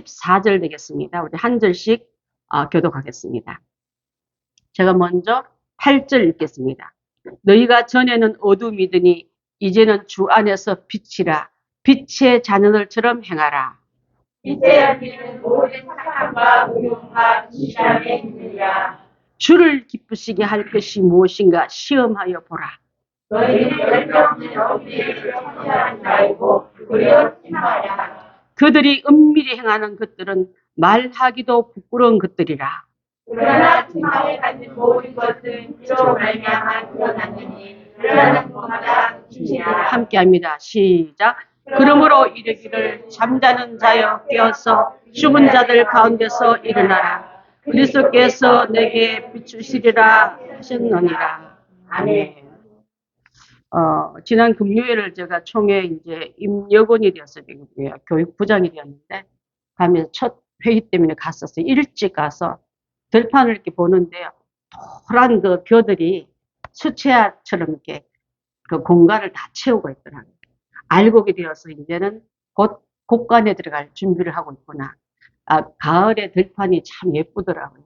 4절 되겠습니다. 우리 한 절씩 교독하겠습니다. 제가 먼저 8절 읽겠습니다. 너희가 전에는 어둠이더니 이제는 주 안에서 빛이라. 빛의 자녀들처럼 행하라. 빛의 연기는 모든 착함과 의용과 지시함에 있느니라. 주를 기쁘시게 할 것이 무엇인가 시험하여 보라. 너희는 열정없는 어미를 청소하지 말고 그리어 심하라. 그들이 은밀히 행하는 것들은 말하기도 부끄러운 것들이라. 그러나 침하에 갖는 모든 것은 주로 말미암아 드러났느니 드러나는 것마다 빛이라. 함께합니다. 시작. 그러므로 이르기를 잠자는 자여 깨어서 죽은 자들 가운데서 일어나라. 그리스도께서 내게 비추시리라 하셨느니라. 아멘. 지난 금요일을 제가 총회 이제 임여건이 되었어요. 교육부장이 되었는데, 가면서 첫 회의 때문에 갔었어요. 일찍 가서 들판을 이렇게 보는데요. 노란 그 벼들이 수채화처럼 이렇게 그 공간을 다 채우고 있더라고요. 알고게 되어서 이제는 곧 곡간에 들어갈 준비를 하고 있구나. 가을에 들판이 참 예쁘더라고요.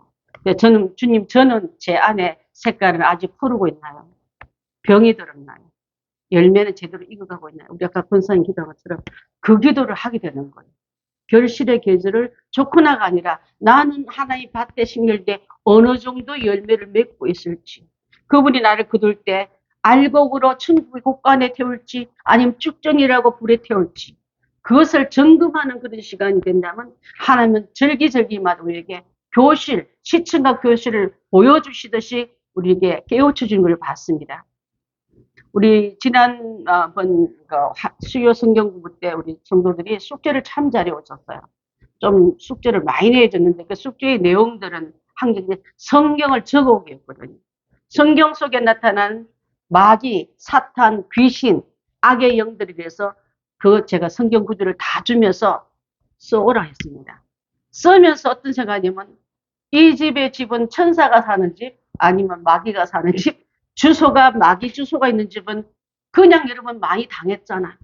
저는, 주님, 저는 제 안에 색깔을 아직 푸르고 있나요? 병이 들었나요? 열매는 제대로 익어가고 있나요? 우리 아까 권사님 기도한 것처럼 그 기도를 하게 되는 거예요. 결실의 계절을 좋거나가 아니라 나는 하나님 밭에 심을 때 어느 정도 열매를 맺고 있을지, 그분이 나를 거둘 때 알곡으로 천국의 곳간에 태울지 아니면 쭉정이라고 불에 태울지, 그것을 점검하는 그런 시간이 된다면 하나님은 절기절기마다 우리에게 교실, 시청과 교실을 보여주시듯이 우리에게 깨우쳐 주는 걸 봤습니다. 우리 지난번 수요 성경 공부 때 우리 성도들이 숙제를 참 잘해 오셨어요. 좀 숙제를 많이 내줬는데 그 숙제의 내용들은 항상 성경을 적어 오겠거든요. 성경 속에 나타난 마귀, 사탄, 귀신, 악의 영들에 대해서 제가 성경 구절을 다 주면서 써오라 했습니다. 쓰면서 어떤 생각이냐면 이 집의 집은 천사가 사는 집 아니면 마귀가 사는 집, 주소가 마귀 주소가 있는 집은 그냥 여러분 많이 당했잖아.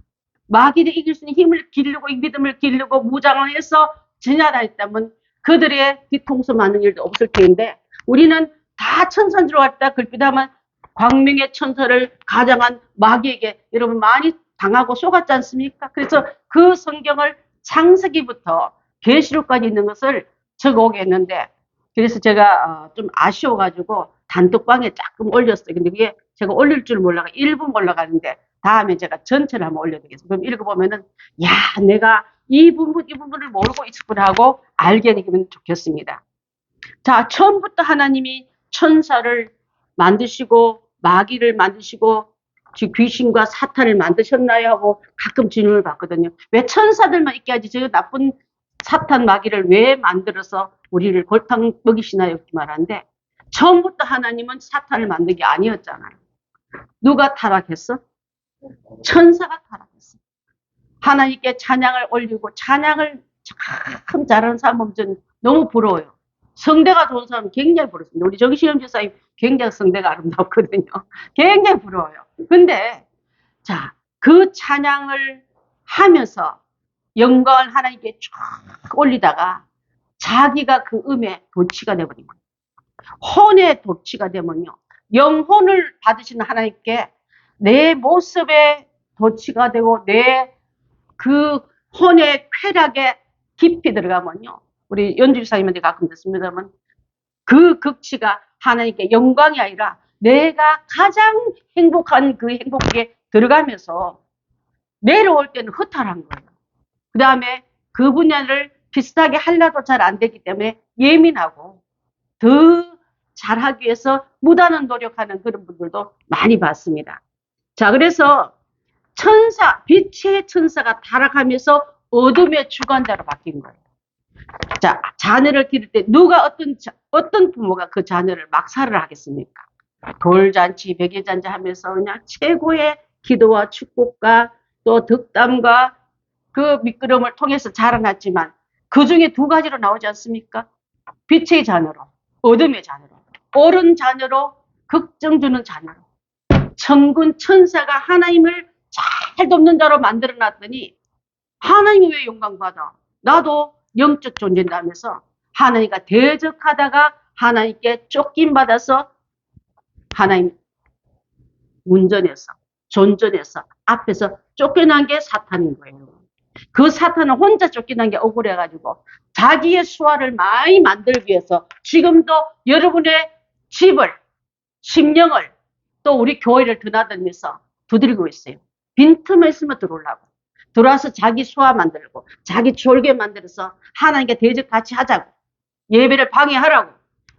마귀를 이길 수 있는 힘을 기르고 이 믿음을 기르고 무장을 해서 지나다녔다면 그들의 뒤통수 맞는 일도 없을 텐데, 우리는 다 천사인 줄 알았다 걸핏하면 광명의 천사를 가장한 마귀에게 여러분 많이 당하고 속았지 않습니까? 그래서 그 성경을 창세기부터 계시록까지 있는 것을 적어오게 했는데, 그래서 제가 좀 아쉬워가지고 단톡방에 조금 올렸어요. 근데 그게 제가 올릴 줄 몰라가 1분 올라가는데 다음에 제가 전체를 한번 올려드리겠습니다. 그럼 읽어보면은, 야, 내가 이 부분을 모르고 있었구나 하고 알게 되면 좋겠습니다. 자, 처음부터 하나님이 천사를 만드시고 마귀를 만드시고 귀신과 사탄을 만드셨나요? 하고 가끔 질문을 받거든요. 왜 천사들만 있게 하지 저 나쁜 사탄 마귀를 왜 만들어서 우리를 골탕 먹이시나요? 이렇게 말하는데, 처음부터 하나님은 사탄을 만든 게 아니었잖아요. 누가 타락했어? 천사가 타락했어. 하나님께 찬양을 올리고 찬양을 참 잘하는 사람 보면 저는 너무 부러워요. 성대가 좋은 사람은 굉장히 부럽습니다. 우리 정시영 집사님 굉장히 성대가 아름답거든요. 굉장히 부러워요. 근데 자, 그 찬양을 하면서 영광을 하나님께 쫙 올리다가 자기가 그 음에 도취가 되버린 거예요. 혼의 도취가 되면요, 영혼을 받으시는 하나님께 내 모습에 도취가 되고 내 그 혼의 쾌락에 깊이 들어가면요, 우리 연주사님한테 가끔 듣습니다만 그 극치가 하나님께 영광이 아니라 내가 가장 행복한 그 행복에 들어가면서 내려올 때는 허탈한 거예요. 그 다음에 그 분야를 비슷하게 하려도 잘 안 되기 때문에 예민하고 더 잘하기 위해서 무단한 노력하는 그런 분들도 많이 봤습니다. 자, 그래서 빛의 천사가 타락하면서 어둠의 주관자로 바뀐 거예요. 자, 자녀를 기를 때 누가 어떤 부모가 그 자녀를 막살을 하겠습니까? 돌잔치, 백일잔치 하면서 그냥 최고의 기도와 축복과 또 덕담과 그 미끄럼을 통해서 자라났지만 그 중에 두 가지로 나오지 않습니까? 빛의 자녀로, 어둠의 자녀로, 옳은 자녀로, 걱정 주는 자녀로. 천군 천사가 하나님을 잘 돕는 자로 만들어 놨더니 하나님이 왜 영광 받아? 나도 영적 존재다 하면서 하나님과 대적하다가 하나님께 쫓김받아서 하나님 운전해서 존전해서 앞에서 쫓겨난 게 사탄인 거예요. 그 사탄은 혼자 쫓겨난 게 억울해가지고 자기의 수화를 많이 만들기 위해서 지금도 여러분의 집을, 심령을 또 우리 교회를 드나들면서 두드리고 있어요. 빈틈에 있으면 들어오려고. 들어와서 자기 수화 만들고 자기 졸개 만들어서 하나님께 대적 같이 하자고. 예배를 방해하라고.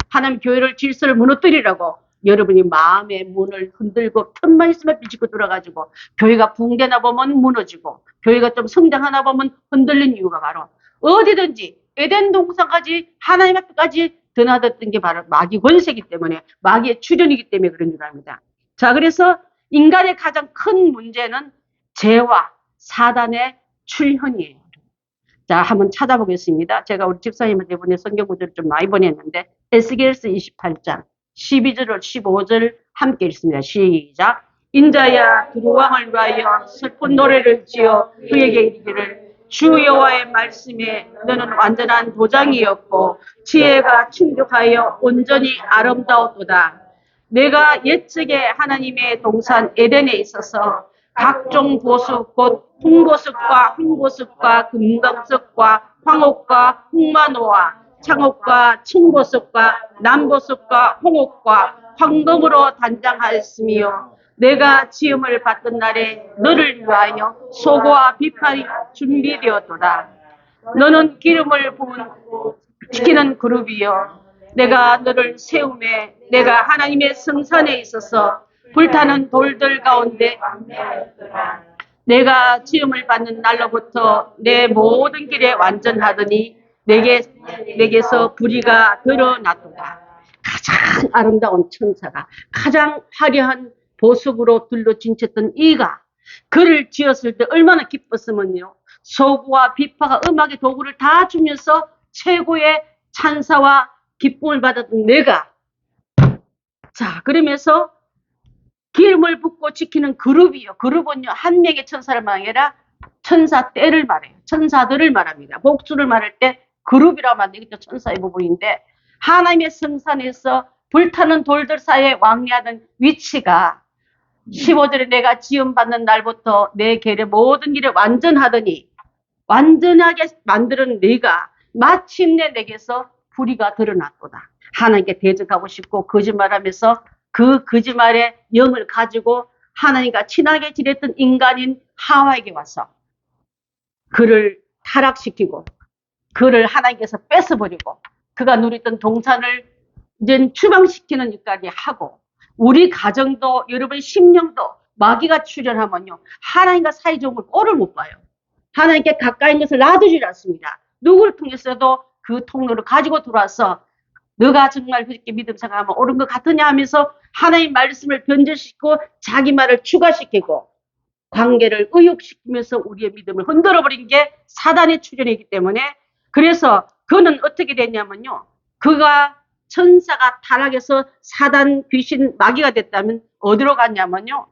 하나님 교회를 질서를 무너뜨리라고. 여러분이 마음의 문을 흔들고 틈만 있으면 비집고 들어가지고 교회가 붕대나 보면 무너지고 교회가 좀 성장하나 보면 흔들린 이유가 바로 어디든지 에덴 동산까지 하나님 앞에까지 드나들던 게 바로 마귀 권세이기 때문에 마귀의 출현이기 때문에 그런 줄 압니다. 자, 그래서 인간의 가장 큰 문제는 죄와 사단의 출현이에요. 자, 한번 찾아보겠습니다. 제가 우리 집사님한테 이번에 성경 구절을 좀 많이 보냈는데 에스겔서 28장 12절 15절 함께 읽습니다. 시작. 인자야 두루 왕을 위하여 슬픈 노래를 지어 그에게 이르기를 주 여호와의 말씀에 너는 완전한 도장이었고 지혜가 충족하여 온전히 아름다웠도다. 내가 옛적에 하나님의 동산 에덴에 있어서 각종 보석 곧 홍보석과 흰보석과 금강석과 황옥과 흑마노와 창옥과青보석과 남보석과 홍옥과 황금으로 단장하였으며 내가 지음을 받던 날에 너를 위하여 소고와 비판이 준비되었도다. 너는 기름을 부은 지키는 그룹이여 내가 너를 세우매 내가 하나님의 성산에 있어서 불타는 돌들 가운데 내가 지음을 받는 날로부터 내 모든 길에 완전하더니 내게서 불의가 드러났도다. 가장 아름다운 천사가 가장 화려한 보석으로 둘러 진쳤던 이가 그를 지었을 때 얼마나 기뻤으면요. 소구와 비파가 음악의 도구를 다 주면서 최고의 찬사와 기쁨을 받았던 내가 자 그러면서 기름을 붓고 지키는 그룹이요. 그룹은요 한 명의 천사를 말하라 천사 때를 말해요. 천사들을 말합니다. 복수를 말할 때 그룹이라고 하면 이것도 천사의 부분인데 하나님의 성산에서 불타는 돌들 사이에 왕래하던 위치가 15절에 내가 지음받는 날부터 내 길의 모든 길에 완전하더니 완전하게 만드는 네가 마침내 내게서 불의가 드러났도다. 하나님께 대적하고 싶고 거짓말하면서 그 거짓말의 영을 가지고 하나님과 친하게 지냈던 인간인 하와에게 와서 그를 타락시키고 그를 하나님께서 뺏어버리고 그가 누리던 동산을 이제 추방시키는 일까지 하고 우리 가정도 여러분 심령도 마귀가 출현하면요 하나님과 사이좋은 걸 꼴을 못 봐요. 하나님께 가까이 있는 것을 놔두질 않습니다. 누구를 통해서도 그 통로를 가지고 들어와서 너가 정말 그렇게 믿음 생각하면 옳은 것 같으냐 하면서 하나님 말씀을 변절시키고 자기 말을 추가시키고 관계를 의욕시키면서 우리의 믿음을 흔들어버린 게 사단의 출현이기 때문에 그래서 그는 어떻게 됐냐면요. 그가 천사가 타락해서 사단 귀신 마귀가 됐다면 어디로 갔냐면요.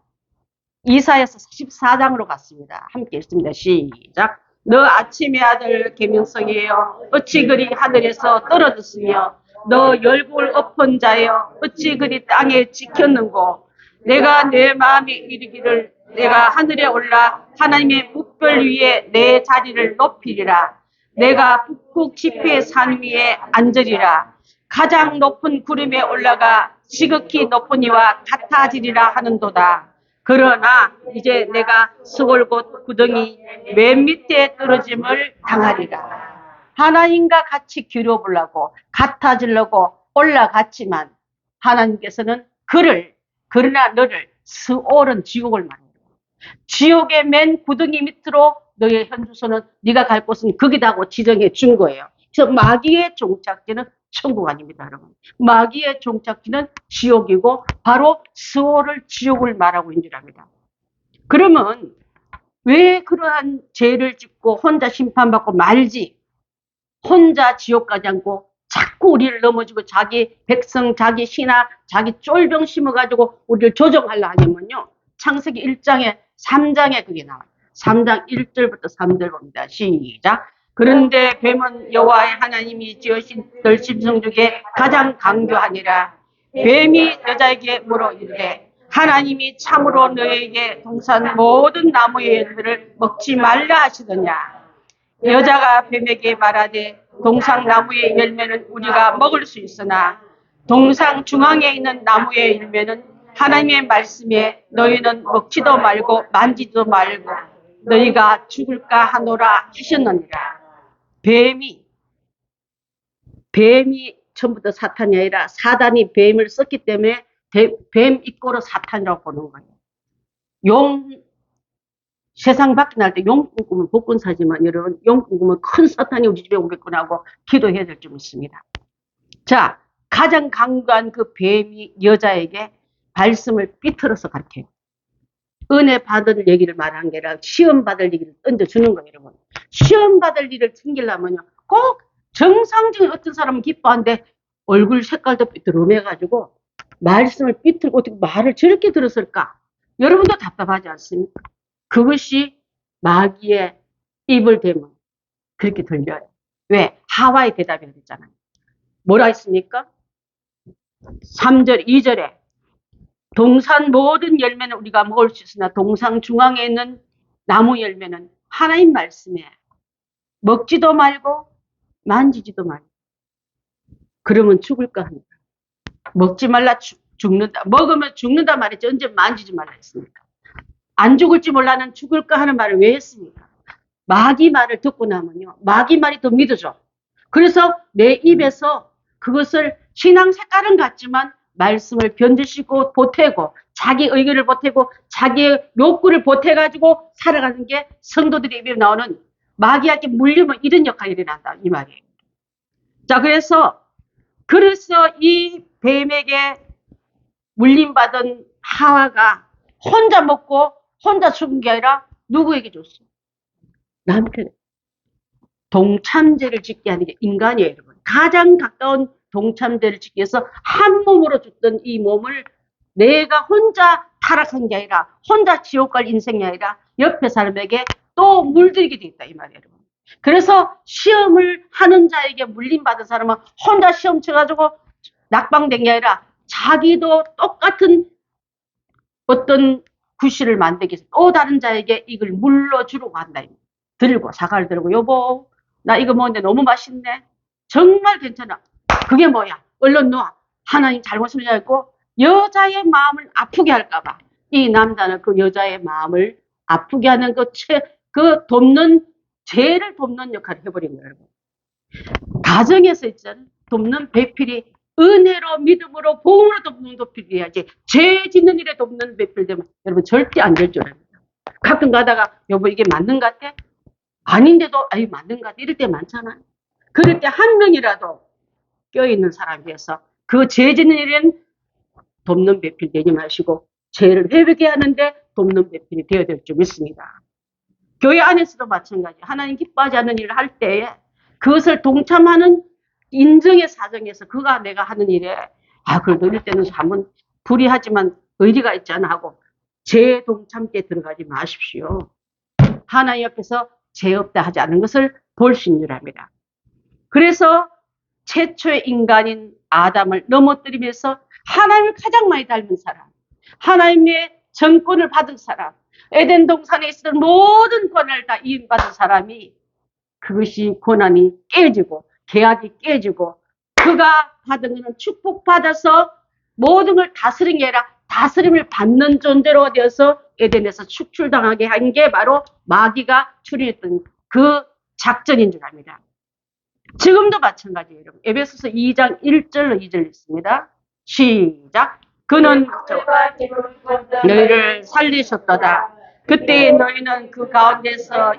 이사야서 44장으로 갔습니다. 함께 읽습니다. 시작. 너 아침의 아들 계명성이여 어찌 그리 하늘에서 떨어졌으며 너 열국을 엎은 자여 어찌 그리 땅에 지켰는고 내가 내 마음에 이르기를 내가 하늘에 올라 하나님의 북별 위에 내 자리를 높이리라. 내가 북극 지폐의 산 위에 앉으리라. 가장 높은 구름에 올라가 지극히 높은 이와 같아지리라 하는도다. 그러나 이제 내가 스골 곧 구덩이 맨 밑에 떨어짐을 당하리라. 하나님과 같이 기려보려고 같아지려고 올라갔지만 하나님께서는 그러나 너를 스올은 지옥을 말합니다. 지옥의 맨 구덩이 밑으로 너의 현주소는 네가 갈 곳은 거기다고 지정해 준 거예요. 그래서 마귀의 종착지는 천국 아닙니다, 여러분. 마귀의 종착지는 지옥이고 바로 스올을 지옥을 말하고 있는 줄 압니다. 그러면 왜 그러한 죄를 짓고 혼자 심판받고 말지 혼자 지옥 가지 않고 자꾸 우리를 넘어지고 자기 백성, 자기 신하, 자기 쫄병 심어가지고 우리를 조종하려 하냐면요. 창세기 1장에 3장에 그게 나와요. 3장 1절부터 3절 봅니다. 시작. 그런데 뱀은 여호와의 하나님이 지으신 들짐승 중에 가장 강교하니라. 뱀이 여자에게 물어 이르되 하나님이 참으로 너에게 동산 모든 나무의 열매를 먹지 말라 하시더냐. 여자가 뱀에게 말하되 동상 나무의 열매는 우리가 먹을 수 있으나 동상 중앙에 있는 나무의 열매는 하나님의 말씀에 너희는 먹지도 말고 만지도 말고 너희가 죽을까 하노라 하셨느니라. 뱀이 처음부터 사탄이 아니라 사단이 뱀을 썼기 때문에 뱀 이꼬르 사탄이라고 보는 거예요. 세상 밖에 날 때 용 꿈꾸면 복권 사지만 여러분, 용 꿈꾸면 큰 사탄이 우리 집에 오겠구나 하고 기도해야 될 점 있습니다. 자, 가장 강구한 그 뱀이 여자에게 말씀을 삐틀어서 가르쳐요. 은혜 받을 얘기를 말한 게 아니라 시험 받을 얘기를 던져주는 거예요, 여러분. 시험 받을 일을 챙기려면요, 꼭 정상적인 어떤 사람은 기뻐하는데 얼굴 색깔도 삐뚤어매가지고 말씀을 삐틀고 어떻게 말을 저렇게 들었을까? 여러분도 답답하지 않습니까? 그것이 마귀의 입을 대면 그렇게 들려요. 왜? 하와의 대답이 그랬잖아요. 뭐라 했습니까? 3절, 2절에 동산 모든 열매는 우리가 먹을 수 있으나 동상 중앙에 있는 나무 열매는 하나님 말씀에 먹지도 말고 만지지도 말고 그러면 죽을까 합니다. 먹지 말라 죽는다. 먹으면 죽는다 말했지 언제 만지지 말라 했습니까? 안 죽을지 몰라는 죽을까 하는 말을 왜 했습니까? 마귀 말을 듣고 나면요, 마귀 말이 더 믿어져. 그래서 내 입에서 그것을 신앙 색깔은 같지만 말씀을 견디시고 보태고 자기 의견을 보태고 자기의 욕구를 보태가지고 살아가는 게 성도들의 입에 나오는 마귀에게 물리면 이런 역할이 일어난다 이 말이에요. 자, 그래서 이 뱀에게 물림받은 하와가 혼자 먹고 혼자 죽은 게 아니라 누구에게 줬어? 남편에. 동참제를 짓게 하는 게 인간이에요, 여러분. 가장 가까운 동참제를 짓기 위해서 한 몸으로 죽던 이 몸을 내가 혼자 타락한 게 아니라 혼자 지옥 갈 인생이 아니라 옆에 사람에게 또 물들이게 돼 있다 이 말이에요, 여러분. 그래서 시험을 하는 자에게 물림받은 사람은 혼자 시험 쳐가지고 낙방된 게 아니라 자기도 똑같은 어떤 구실을 만들기 위해서 또 다른 자에게 이걸 물러주려고 한다. 들고 사과를 들고 여보 나 이거 먹는데 너무 맛있네. 정말 괜찮아. 그게 뭐야? 얼른 놔. 하나님 잘못을 알고 여자의 마음을 아프게 할까봐 이 남자는 그 여자의 마음을 아프게 하는 죄를 돕는 역할을 해버린 거예요. 가정에서 있잖아요. 돕는 배필이 은혜로 믿음으로 복음으로 돕는 배필이야지 죄 짓는 일에 돕는 배필 되면 여러분 절대 안 될 줄 압니다. 가끔 가다가 여보 이게 맞는 것 같아? 아닌데도 아니 맞는 것 같아 이럴 때 많잖아요. 그럴 때 한 명이라도 껴있는 사람 위해서 그 죄 짓는 일은 돕는 배필 되지 마시고 죄를 회복해 하는데 돕는 배필이 되어야 될 줄 믿습니다. 교회 안에서도 마찬가지. 하나님 기뻐하지 않는 일을 할 때에 그것을 동참하는 인정의 사정에서 그가 내가 하는 일에 그래도 이럴 때는 한번 불의하지만 의리가 있잖아 하고 죄 동참께 들어가지 마십시오. 하나님 옆에서 죄 없다 하지 않는 것을 볼 수 있는 줄 압니다. 그래서 최초의 인간인 아담을 넘어뜨리면서 하나님을 가장 많이 닮은 사람, 하나님의 정권을 받은 사람, 에덴 동산에 있었던 모든 권한을 다 이임받은 사람이 그것이 권한이 깨지고 계약이 깨지고 그가 받은 것은 축복받아서 모든 걸 다스린 게 아니라 다스림을 받는 존재로 되어서 에덴에서 축출당하게 한 게 바로 마귀가 추리했던 그 작전인 줄 압니다. 지금도 마찬가지예요. 여러분. 에베소서 2장 1절로 2절 있습니다. 시작. 그는 너희를 살리셨도다. 그때 너희는 그 가운데서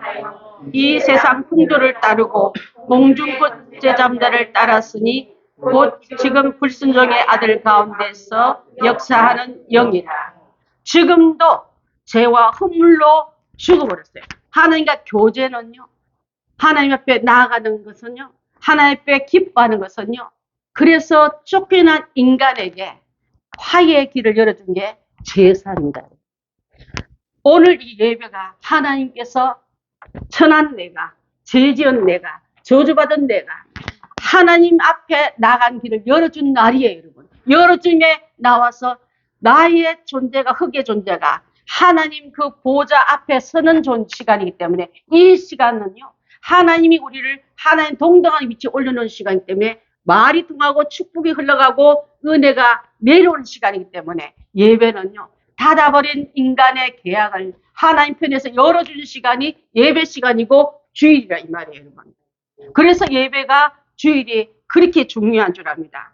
이 세상 풍조를 따르고 공중꽃 제잠자를 따랐으니 곧 지금 불순종의 아들 가운데서 역사하는 영이라. 지금도 죄와 허물로 죽어버렸어요. 하나님과 교제는요. 하나님 앞에 나아가는 것은요. 하나님 앞에 기뻐하는 것은요. 그래서 쫓겨난 인간에게 화해의 길을 열어준 게 제사입니다. 오늘 이 예배가 하나님께서 천한 내가 죄 지은 내가, 저주받은 내가 하나님 앞에 나간 길을 열어준 날이에요, 여러분. 열어줌에 나와서 나의 존재가, 흙의 존재가 하나님 그 보좌 앞에 서는 시간이기 때문에 이 시간은요, 하나님이 우리를 하나님 동등한 위치에 올려놓은 시간이기 때문에 말이 통하고 축복이 흘러가고 은혜가 내려오는 시간이기 때문에 예배는요, 닫아버린 인간의 계약을 하나님 편에서 열어주는 시간이 예배 시간이고 주일이라 이 말이에요, 여러분. 그래서 예배가 주일이 그렇게 중요한 줄 압니다.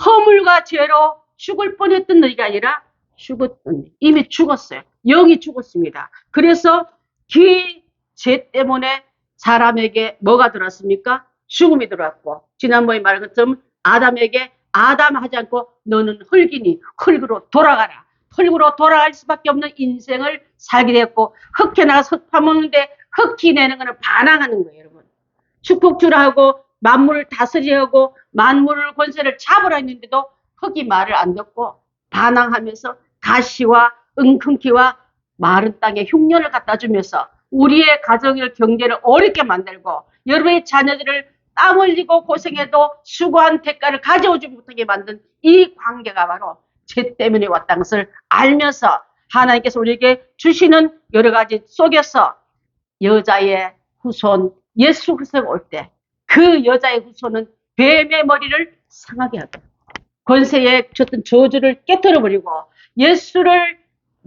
허물과 죄로 죽을 뻔했던 너희가 아니라 죽었던, 이미 죽었어요. 영이 죽었습니다. 그래서 그 죄 때문에 사람에게 뭐가 들어왔습니까? 죽음이 들어왔고, 지난번에 말한 것처럼 아담에게 아담 하지 않고 너는 흙이니 흙으로 돌아가라. 흙으로 돌아갈 수밖에 없는 인생을 살게 되었고, 흙에 나가서 흙 파먹는데 흙이 내는 거는 반항하는 거예요, 여러분. 축복주라 하고 만물을 다스리려 하고 만물을 권세를 잡으라 했는데도 흙이 말을 안 듣고 반항하면서 가시와 웅큼기와 마른 땅에 흉년을 갖다 주면서 우리의 가정을 경제를 어렵게 만들고 여러분의 자녀들을 땀 흘리고 고생해도 수고한 대가를 가져오지 못하게 만든 이 관계가 바로 죄 때문에 왔다는 것을 알면서 하나님께서 우리에게 주시는 여러 가지 속에서 여자의 후손 예수 그리스도가 올 때 그 여자의 후손은 뱀의 머리를 상하게 하고 권세에 줬던 저주를 깨뜨려버리고 예수를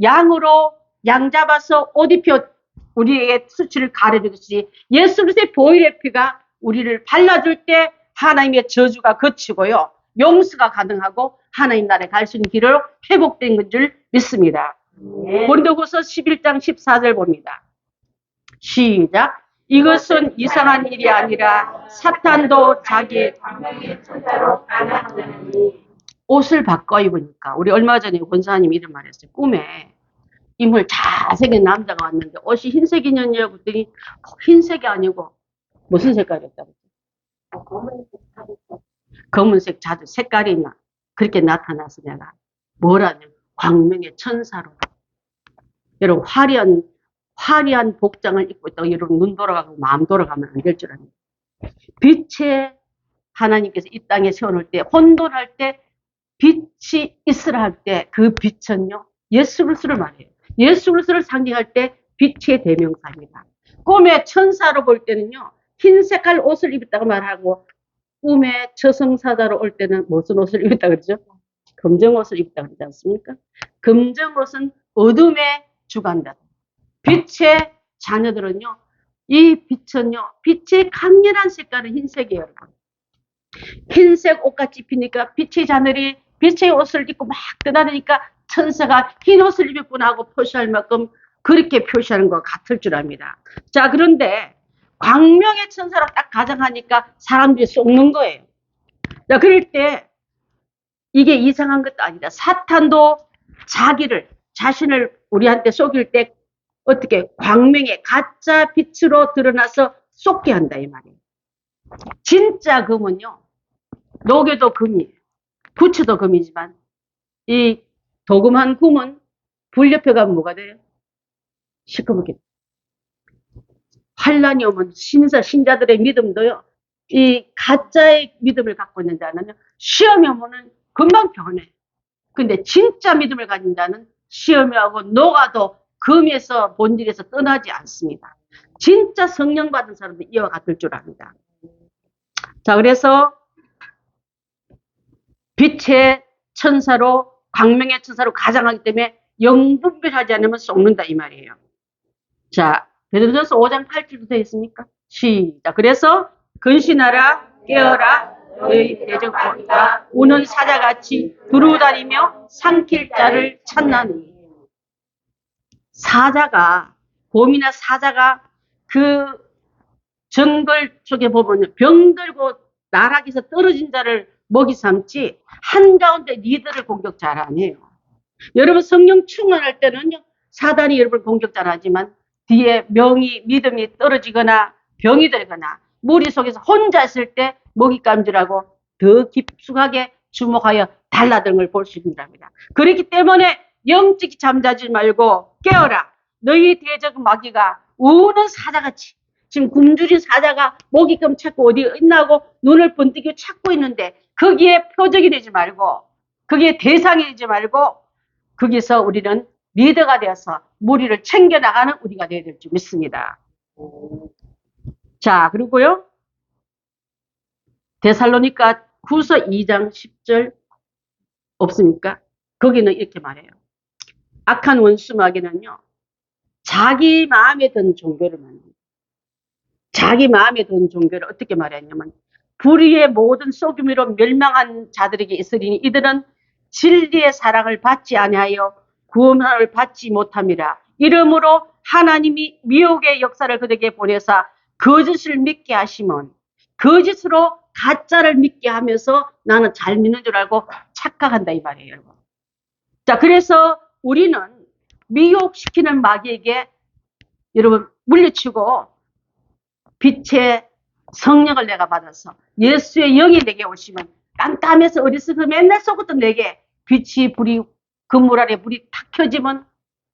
양으로 양 잡아서 옷 입혀 우리에게 수치를 가려주듯이 예수 그리스도의 보혈의 피가 우리를 발라줄 때 하나님의 저주가 그치고요, 용서가 가능하고 하나님 나라에 갈 수 있는 길을 회복된 건 줄 믿습니다. 고린도후서 11장 14절 봅니다. 시작. 이것은 이상한 일이 아니라 사탄도 자기의 광명의 천사로 반항하느니 옷을 바꿔 입으니까, 우리 얼마 전에 권사님 이런 말 했어요. 꿈에 인물 잘생긴 남자가 왔는데 옷이 흰색이냐고 그랬더니 흰색이 아니고 무슨 색깔이었다고? 검은색 자주 색깔이 그렇게 나타나서 내가 뭐라냐, 광명의 천사로. 여러분 화려한 복장을 입고 있다고 여러분 눈 돌아가고 마음 돌아가면 안 될 줄 압니다. 빛에 하나님께서 이 땅에 세워놓을 때, 혼돈할 때 빛이 있으라 할 때 그 빛은요, 예수 그리스도를 말해요. 예수 그리스도를 상징할 때 빛의 대명사입니다. 꿈에 천사로 볼 때는요, 흰색깔 옷을 입었다고 말하고 꿈에 저승사자로 올 때는 무슨 옷을 입었다 그러죠? 검정 옷을 입었다 그러지 않습니까? 검정 옷은 어둠에 주관다. 빛의 자녀들은요, 이 빛은요, 빛의 강렬한 색깔은 흰색이에요, 여러분. 흰색 옷같이 입히니까 빛의 자녀들이 빛의 옷을 입고 막 떠나니까 천사가 흰 옷을 입었구나 하고 표시할 만큼 그렇게 표시하는 것 같을 줄 압니다. 자, 그런데 광명의 천사로 딱 가정하니까 사람들이 속는 거예요. 자, 그럴 때 이게 이상한 것도 아니다. 사탄도 자신을 우리한테 속일 때 어떻게 광명의 가짜 빛으로 드러나서 속게 한다 이 말이에요. 진짜 금은요, 녹여도 금이에요. 부추도 금이지만 이 도금한 금은 불 옆에 가면 뭐가 돼요? 시커멓게. 환란이 오면 신자들의 믿음도요, 이 가짜의 믿음을 갖고 있는 자는 시험이 오면은 금방 변해. 근데 진짜 믿음을 가진 자는 시험이 오고 녹아도 금에서 본질에서 떠나지 않습니다. 진짜 성령 받은 사람들 이와 같을 줄 압니다. 자, 그래서 빛의 천사로, 광명의 천사로 가장하기 때문에 영분별하지 않으면 썩는다 이 말이에요. 자, 베드로전서 5장 8절도 되어 있습니까? 시작. 그래서 근신하라, 깨어라, 너희 대적거리가 우는 사자같이 두루다니며 삼킬 자를 찾나니. 사자가, 곰이나 사자가 그 정글 쪽에 보면 병들고 나락에서 떨어진 자를 먹이 삼지 한가운데 니들을 공격 잘 안 해요. 여러분 성령 충만할 때는요, 사단이 여러분을 공격 잘 하지만 뒤에 믿음이 떨어지거나 병이 들거나 무리 속에서 혼자 있을 때 먹잇감질하고 더 깊숙하게 주목하여 달라드는 걸 볼 수 있습니다. 그렇기 때문에 영적이 잠자지 말고 깨어라. 너희 대적 마귀가 우는 사자같이 지금 굶주린 사자가 먹잇감 찾고 어디 있나고 눈을 번뜩이 찾고 있는데 거기에 표적이 되지 말고 거기에 대상이 되지 말고 거기서 우리는 리더가 되어서 무리를 챙겨나가는 우리가 되어야 될 줄 믿습니다. 자, 그리고요. 데살로니가 후서 2장 10절 없습니까? 거기는 이렇게 말해요. 악한 원수 마귀는요. 자기 마음에 든 종교를 만듭니다. 자기 마음에 든 종교를 어떻게 말했냐면 불의의 모든 소금으로 멸망한 자들에게 있으리니 이들은 진리의 사랑을 받지 아니하여 구원을 받지 못함이라. 이러므로 하나님이 미혹의 역사를 그들에게 보내사 거짓을 믿게 하시면 거짓으로 가짜를 믿게 하면서 나는 잘 믿는 줄 알고 착각한다 이 말이에요. 여러분. 자, 그래서 우리는 미혹시키는 마귀에게 여러분 물리치고 빛의 성령을 내가 받아서 예수의 영이 내게 오시면 깜깜해서 어리석어 맨날 속았던 내게 빛이 불이 그물 아래 불이 탁 켜지면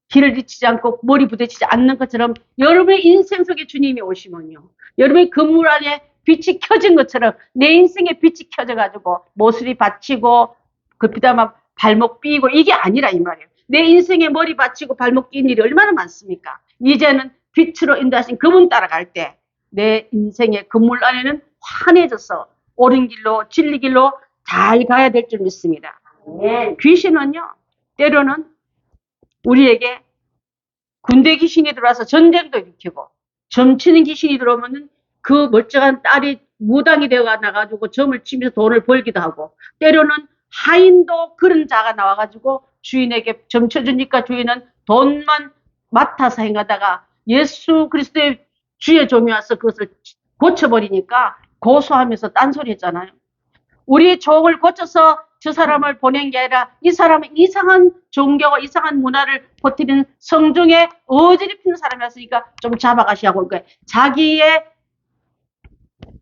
길을 잃지 않고 머리 부딪히지 않는 것처럼 여러분의 인생 속에 주님이 오시면요. 여러분의 그물 안에 빛이 켜진 것처럼 내 인생에 빛이 켜져가지고 모서리 받치고 그다음에 발목 삐고 이게 아니라 이 말이에요. 내 인생에 머리 받치고 발목 낀 일이 얼마나 많습니까? 이제는 빛으로 인도하신 그분 따라갈 때 내 인생의 그물 안에는 환해져서 옳은 길로 진리 길로 잘 가야 될 줄 믿습니다. 귀신은요. 때로는 우리에게 군대 귀신이 들어와서 전쟁도 일으키고 점치는 귀신이 들어오면은 그 멀쩡한 딸이 무당이 되어 나가지고 점을 치면서 돈을 벌기도 하고 때로는 하인도 그런 자가 나와가지고 주인에게 점쳐주니까 주인은 돈만 맡아서 행하다가 예수 그리스도의 주의 종이 와서 그것을 고쳐버리니까 고소하면서 딴소리 했잖아요. 우리 종을 고쳐서 저 사람을 보낸 게 아니라 이 사람은 이상한 종교와 이상한 문화를 퍼뜨리는 성중에 어지럽히는 사람이었으니까 좀 잡아가시라고. 그러니까 자기의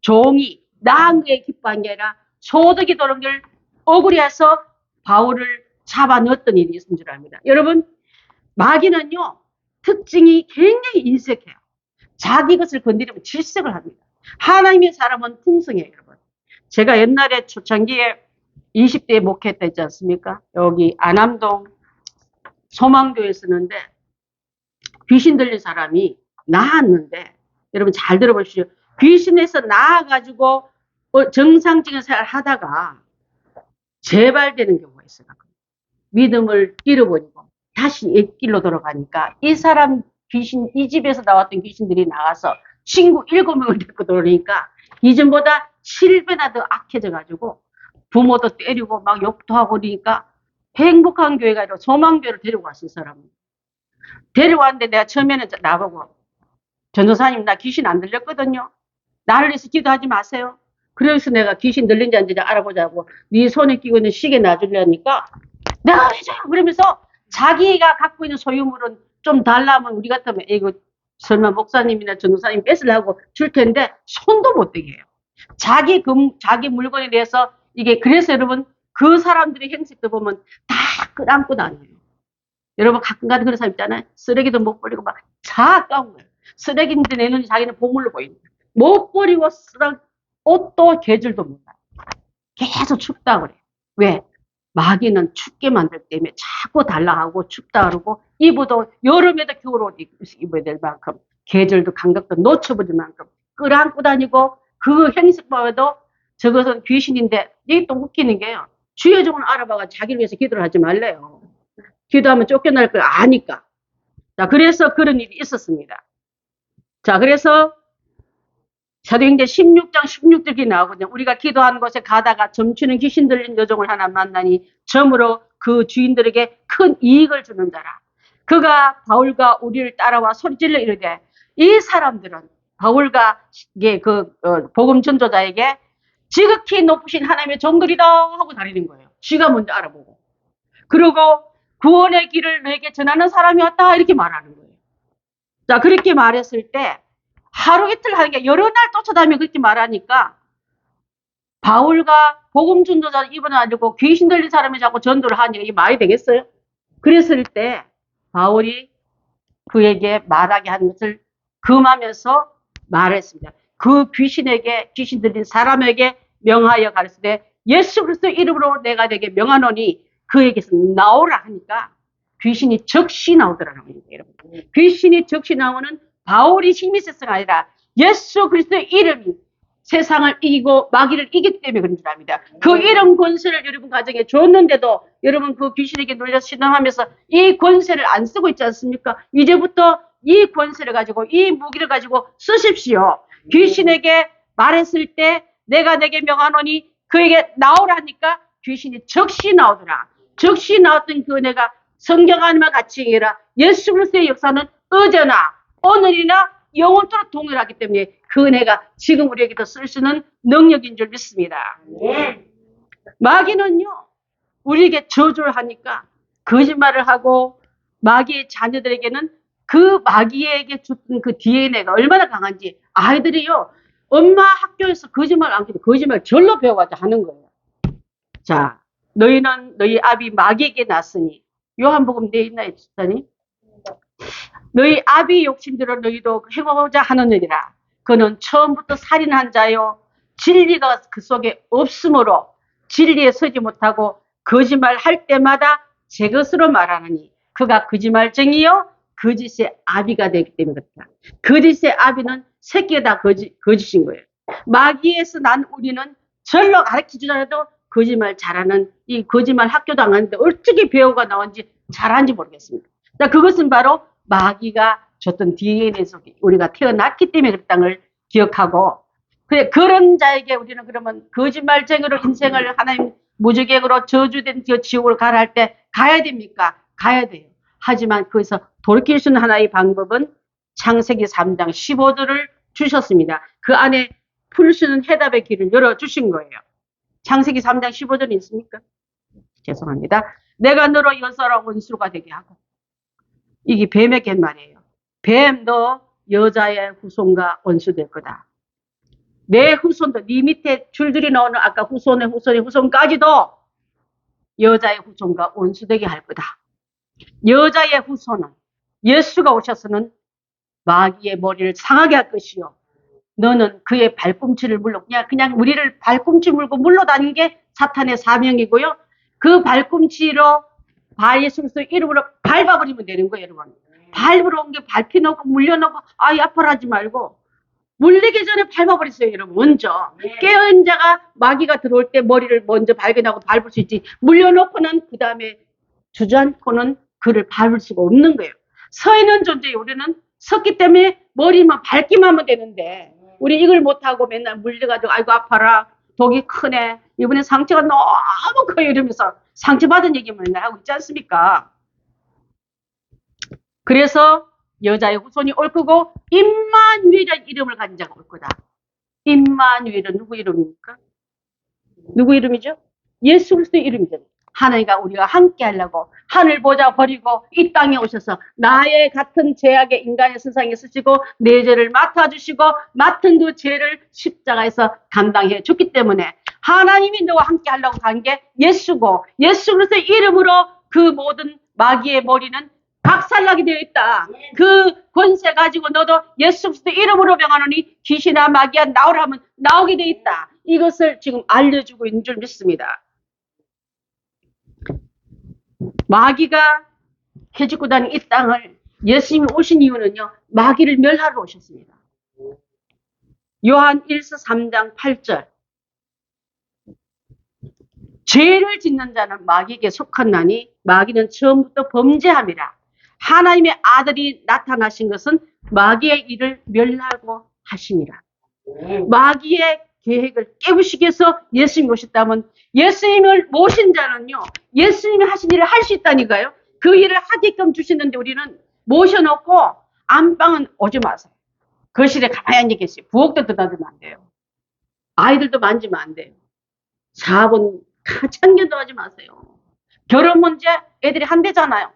종이 나은 게 기뻐한 게 아니라 소득이 도는 걸 억울해서 바울을 잡아 넣었던 일이 있는 줄 압니다. 여러분, 마귀는요, 특징이 굉장히 인색해요. 자기 것을 건드리면 질색을 합니다. 하나님의 사람은 풍성해요, 여러분. 제가 옛날에 초창기에 20대에 목회했다 했지 않습니까? 여기 안암동 소망교회 쓰는데 귀신 들린 사람이 나았는데 여러분 잘 들어보십시오. 귀신에서 나아가지고 정상적인 생활을 하다가 재발되는 경우가 있어요. 믿음을 잃어버리고 다시 옛길로 돌아가니까 이 사람 귀신, 이 집에서 나왔던 귀신들이 나가서 친구 7명을 데리고 들어오니까 이전보다 7배나 더 악해져가지고 부모도 때리고 막 욕도 하고 그러니까 행복한 교회가 아니라 소망교회를 데리고 왔어요, 사람은. 데려왔는데 내가 처음에는 나보고 전도사님 나 귀신 안 들렸거든요. 나를 위해서 기도하지 마세요. 그래서 내가 귀신 들린지 안 들린지 알아보자고 네 손에 끼고 있는 시계 놔주려니까 내가 해줘요. 그러면서 자기가 갖고 있는 소유물은 좀 달라면 우리 같으면 이거 설마 목사님이나 전도사님 뺏으려고 줄 텐데 손도 못 대게 해요. 자기 물건에 대해서 이게 그래서 여러분 그 사람들의 행색도 보면 다 끌안고 다녀요. 여러분 가끔가다 그런 사람 있잖아요. 쓰레기도 못 버리고 막 아까운 거예요. 쓰레기인데 내 눈이 자기는 보물로 보이는 거예요. 못 버리고 쓰던 옷도 계절도 몰라요. 계속 춥다 그래요. 왜? 마귀는 춥게 만들기 때문에 자꾸 달라하고 춥다 그러고 입어도 여름에도 겨울옷 입어야 될 만큼 계절도 감각도 놓쳐버릴 만큼 끌안고 다니고 그 행색 봐도 저것은 귀신인데 이게 또 웃기는 게요. 주의 종을 알아봐가 자기를 위해서 기도를 하지 말래요. 기도하면 쫓겨날 걸 아니까. 자, 그래서 그런 일이 있었습니다. 자, 그래서 사도행전 16장 16절이 나오거든요. 우리가 기도하는 곳에 가다가 점치는 귀신 들린 여종을 하나 만나니 점으로 그 주인들에게 큰 이익을 주는 자라. 그가 바울과 우리를 따라와 소리질러 이르되 이 사람들은 바울과 복음 전도자에게 지극히 높으신 하나님의 종들이다 하고 다니는 거예요. 지가 먼저 알아보고. 그리고 구원의 길을 너에게 전하는 사람이 왔다 이렇게 말하는 거예요. 자, 그렇게 말했을 때 하루 이틀 하는 게 여러 날 쫓아다니며 그렇게 말하니까 바울과 복음 전도자 입원하려고 귀신 들린 사람이 자꾸 전도를 하니까 이게 말이 되겠어요? 그랬을 때 바울이 그에게 말하게 한 것을 금하면서 말했습니다. 그 귀신 들린 사람에게 명하여 가르치되 예수 그리스도 이름으로 내가 내게 명하노니 그에게서 나오라 하니까 귀신이 즉시 나오더라는 겁니다. 여러분. 귀신이 즉시 나오는 바울이 힘이 있어서가 아니라 예수 그리스도의 이름이 세상을 이기고 마귀를 이기기 때문에 그런 줄 압니다. 그 이름 권세를 여러분 가정에 줬는데도 여러분 그 귀신에게 눌려서 신앙하면서 이 권세를 안 쓰고 있지 않습니까? 이제부터 이 권세를 가지고 이 무기를 가지고 쓰십시오. 귀신에게 말했을 때 내가 내게 명하노니 그에게 나오라니까 귀신이 즉시 나오더라. 즉시 나왔던 그 은혜가 성경 안에만 같이 얘기해라. 예수 그리스도의 역사는 어제나 오늘이나 영원토록 동일하기 때문에 그 은혜가 지금 우리에게도 쓸 수 있는 능력인 줄 믿습니다. 마귀는요, 우리에게 저주를 하니까 거짓말을 하고 마귀의 자녀들에게는 그 마귀에게 줬던 그 DNA가 얼마나 강한지 아이들이요, 엄마 학교에서 거짓말 안 해도 거짓말 절로 배워가지고 하는 거예요. 자, 너희는 너희 아비 마귀에게 났으니 요한복음 내 있나요, 집사님? 너희 아비 욕심대로 너희도 행하고자 하는 일이라. 그는 처음부터 살인한 자요. 진리가 그 속에 없으므로 진리에 서지 못하고 거짓말 할 때마다 제 것으로 말하느니 그가 거짓말쟁이요 거짓의 아비가 되기 때문에 그렇다. 거짓의 아비는 새끼가 다 거짓인 거예요. 마귀에서 난 우리는 절로 가르쳐주더라도 거짓말 잘하는 이 거짓말 학교도 안 가는데 어떻게 배우가 나온지 잘하는지 모르겠습니다. 자, 그것은 바로 마귀가 줬던 DNA 속에 우리가 태어났기 때문에 그 땅을 기억하고, 그래, 그런 자에게 우리는 그러면 거짓말쟁이로 인생을 하나님 무주객으로 저주된 저 지옥을 가라 할 때 가야 됩니까? 가야 돼요. 하지만 거기서 돌이킬 수 있는 하나의 방법은 창세기 3장 15절을 주셨습니다. 그 안에 풀 수 있는 해답의 길을 열어주신 거예요. 창세기 3장 15절이 있습니까? 죄송합니다. 내가 너로 여자라 원수가 되게 하고, 이게 뱀에게 말이에요. 뱀, 너 여자의 후손과 원수 될 거다. 내 후손도 네 밑에 줄줄이 나오는 아까 후손의 후손까지도 여자의 후손과 원수되게 할 거다. 여자의 후손은 예수가 오셔서는 마귀의 머리를 상하게 할 것이요. 너는 그의 발꿈치를 물러 그냥 우리를 발꿈치 물고 물러다니는 게 사탄의 사명이고요. 그 발꿈치로 예수 그리스도 이름으로 밟아버리면 되는 거예요, 여러분. 밟으러 온 게 밟혀놓고 물려놓고 아이 아파라 하지 말고 물리기 전에 밟아버리세요, 여러분. 먼저 깨어있는 자가 마귀가 들어올 때 머리를 먼저 발견하고 밟을 수 있지, 물려놓고는 그 다음에 주저앉고는 그를 밟을 수가 없는 거예요. 서 있는 존재에 우리는 섰기 때문에 머리만 밟기만 하면 되는데 우리 이걸 못하고 맨날 물려가지고 아이고 아파라, 독이 크네, 이번에 상처가 너무 커요 이러면서 상처받은 얘기만 맨날 하고 있지 않습니까? 그래서 여자의 후손이 올 거고 임마누엘이라는 이름을 가진 자가 올 거다. 임마누엘은 누구 이름입니까? 누구 이름이죠? 예수 그리스도의 이름이잖아요. 하나님과 우리가 함께 하려고 하늘 보좌 버리고 이 땅에 오셔서 나의 같은 죄악의 인간의 세상에 쓰시고 내 죄를 맡아주시고 맡은 그 죄를 십자가에서 감당해 줬기 때문에 하나님이 너와 함께 하려고 간 게 예수고, 예수 그리스도의 이름으로 그 모든 마귀의 머리는 박살나게 되어 있다. 그 권세 가지고 너도 예수 그리스도 이름으로 명하노니 귀신아 마귀야 나오라 하면 나오게 되어 있다. 이것을 지금 알려주고 있는 줄 믿습니다. 마귀가 해집고 다니는 이 땅을 예수님이 오신 이유는요, 마귀를 멸하러 오셨습니다. 요한 1서 3장 8절. 죄를 짓는 자는 마귀에게 속한나니 마귀는 처음부터 범죄함이라. 하나님의 아들이 나타나신 것은 마귀의 일을 멸하고 하시니라. 마귀의 계획을 깨부시기 위해서 예수님이 오셨다면 예수님을 모신 자는요, 예수님이 하신 일을 할 수 있다니까요. 그 일을 하게끔 주시는데 우리는 모셔놓고 안방은 오지 마세요. 거실에 가만히 앉아 계세요. 부엌도 드나들면 안 돼요. 아이들도 만지면 안 돼요. 사업은 참견도 하지 마세요. 결혼 문제 애들이 한대잖아요.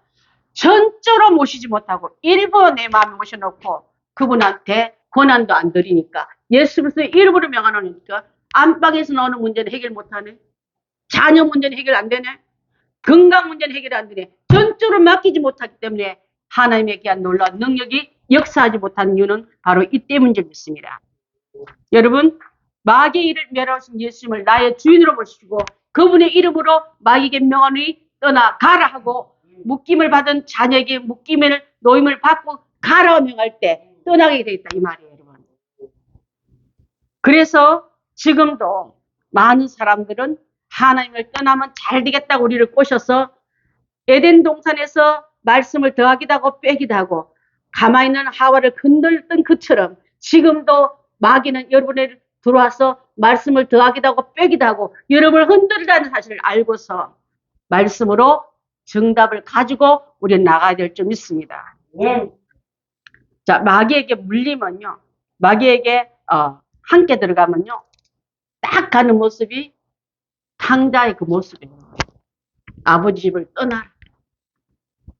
전적으로 모시지 못하고 일부 내 마음에 모셔놓고 그분한테 권한도 안 드리니까 예수 그리스도의 이름으로 명하노니까 안방에서 나오는 문제는 해결 못하네. 자녀 문제는 해결 안 되네. 건강 문제는 해결 안 되네. 전적으로 맡기지 못하기 때문에 하나님의 귀한 놀라운 능력이 역사하지 못한 이유는 바로 이때 문제를 믿습니다. 여러분, 마귀의 일을 멸하신 예수님을 나의 주인으로 모시고 그분의 이름으로 마귀에게 명하니 떠나가라 하고 묶임을 받은 자녀에게 묶임을 노임을 받고 가라 명할 때 떠나게 되어 있다 이 말이에요, 여러분. 그래서 지금도 많은 사람들은 하나님을 떠나면 잘 되겠다고 우리를 꼬셔서 에덴 동산에서 말씀을 더하기도 하고 빼기도 하고 가만히 있는 하와를 흔들던 것처럼 지금도 마귀는 여러분을 들어와서 말씀을 더하기도 하고 빼기도 하고 여러분을 흔들리라는 사실을 알고서 말씀으로 정답을 가지고 우리는 나가야 될 줄 믿습니다. 자, 마귀에게 물리면요, 마귀에게 함께 들어가면요, 딱 가는 모습이 탕자의 그 모습이에요. 아버지 집을 떠나라.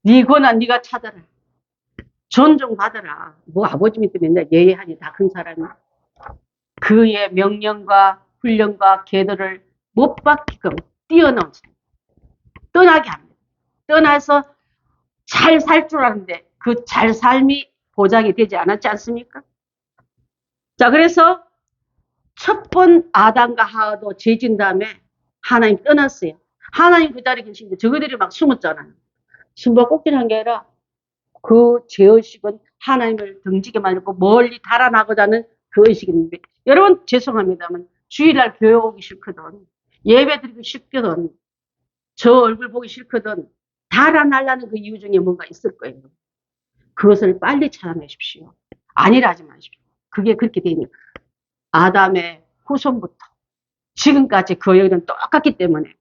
네 권한 네가 찾아라. 존중받아라. 뭐 아버지 밑에 맨날 예예하니 다 큰 사람이. 그의 명령과 훈련과 계도를 못 받게끔 뛰어넘습니다. 떠나게 합니다. 떠나서 잘 살 줄 아는데 그 잘 삶이 보장이 되지 않았지 않습니까? 자, 그래서 첫 번 아담과 하와도 죄진 다음에 하나님 떠났어요. 하나님 그 자리에 계신데 저희들이 막 숨었잖아요. 숨바꼭질 한 게 아니라 그 죄의식은 하나님을 등지게 만들고 멀리 달아나고자 하는 그 의식인데, 여러분 죄송합니다만 주일날 교회 오기 싫거든, 예배 드리기 싫거든, 저 얼굴 보기 싫거든, 달아나려는 그 이유 중에 뭔가 있을 거예요. 그것을 빨리 찾아내십시오. 아니라 하지 마십시오. 그게 그렇게 되니 아담의 후손부터 지금까지 그 여인은 똑같기 때문에.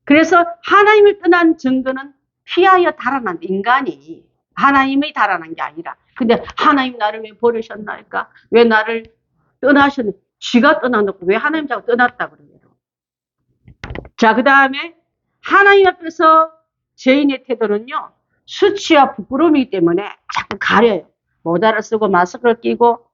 그래서 하나님을 떠난 증거는 피하여 달아난 인간이 하나님이 달아난 게 아니라, 근데 하나님 나를 왜 버리셨나니까? 왜 나를 떠나셨나? 쥐가 떠나놓고 왜 하나님 자꾸 떠났다 그래요? 자, 그 다음에 하나님 앞에서 죄인의 태도는요, 수치와 부끄러움이기 때문에 자꾸 가려요. 모자를 쓰고 마스크를 끼고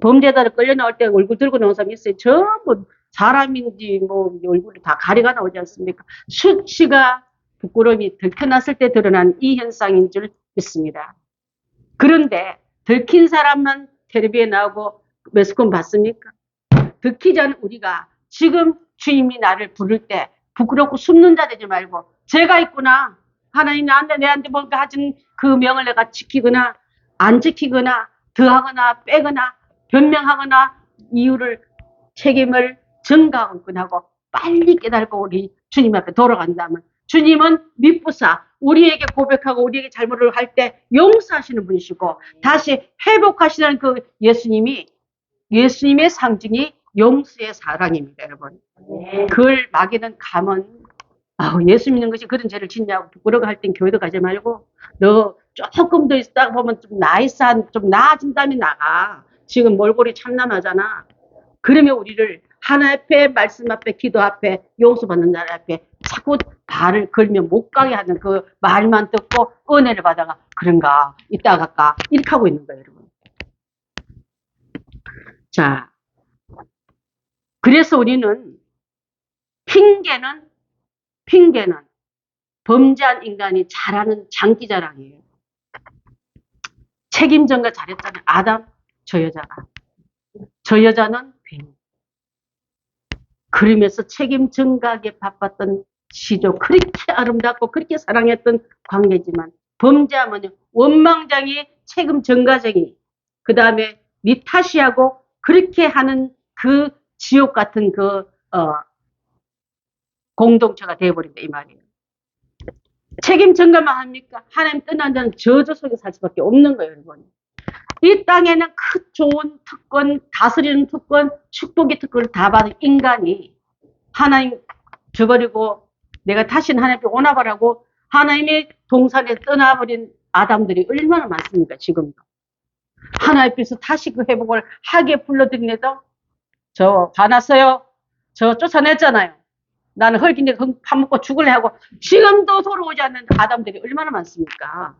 범죄자를 끌려 나올 때 얼굴 들고 나온 사람이 있어요. 전부 사람인지 뭐 얼굴이 다 가려가 나오지 않습니까? 수치가 부끄러움이 들켜났을 때 드러난 이 현상인 줄 믿습니다. 그런데 들킨 사람만 텔레비에 나오고 매스컴 봤습니까? 들키지 않은 우리가 지금 주님이 나를 부를 때 부끄럽고 숨는 자 되지 말고, 제가 있구나, 하나님 내한테 뭔가 하신 그 명을 내가 지키거나 안 지키거나 더하거나 빼거나 변명하거나 이유를 책임을 전가하고 있구나 하고 빨리 깨달고 우리 주님 앞에 돌아간다면, 주님은 미쁘사 우리에게 고백하고 우리에게 잘못을 할 때 용서하시는 분이시고 다시 회복하시는 그 예수님의 상징이 용서의 사랑입니다, 여러분. 그걸 마귀는 가면 예수 믿는 것이 그런 죄를 짓냐고 부끄러워 할 땐 교회도 가지 말고 너 조금 더 있다 보면 좀 나이스한 좀 나아진 다음에 나가. 지금 몰골이 참남하잖아. 그러면 우리를 하나 앞에 말씀 앞에 기도 앞에 용서받는 날 앞에 자꾸 발을 걸면 못 가게 하는 그 말만 듣고 은혜를 받아가 그런가 이따 갈까 이렇게 하고 있는 거예요, 여러분. 자, 그래서 우리는 핑계는 범죄한 인간이 잘하는 장기자랑이에요. 책임 전가 잘했잖아요. 아담, 저 여자는 뱀. 그러면서 책임 전가하게 바빴던 시조, 그렇게 아름답고 그렇게 사랑했던 관계지만 범죄하면 원망장이 책임 전가쟁이, 그 다음에 니 탓이하고 그렇게 하는 그 지옥 같은 그 공동체가 되어버린다 이 말이에요. 책임 전가만 합니까? 하나님 떠난 자는 저주 속에 살 수밖에 없는 거예요, 여러분. 이 땅에는 그 좋은 특권, 다스리는 특권, 축복의 특권을 다 받은 인간이 하나님 저버리고 내가 다시는 하나님께 오나보라고 하나님의 동산에 떠나버린 아담들이 얼마나 많습니까, 지금도. 하나님 앞에서 다시 그 회복을 하게 불러들이네도 저 화났어요. 저 쫓아냈잖아요. 나는 헐긴데 밥 먹고 죽을래 하고 지금도 돌아오지 않는 아담들이 얼마나 많습니까?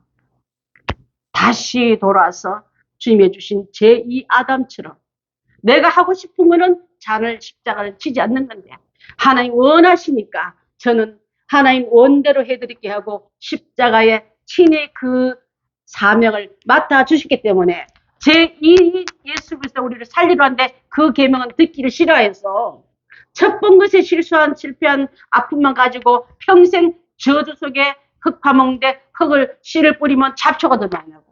다시 돌아와서 주님이 주신 제2 아담처럼 내가 하고 싶은 거는 잔을 십자가를 치지 않는 건데 하나님 원하시니까 저는 하나님 원대로 해드릴게 하고 십자가에 친히 그 사명을 맡아 주셨기 때문에 제2 예수 그리스도 우리를 살리러 왔는데 그 계명은 듣기를 싫어해서 첫 번 것에 실패한 아픔만 가지고 평생 저주 속에 흙 파먹는데 흙을 씨를 뿌리면 잡초가 더 많이 나고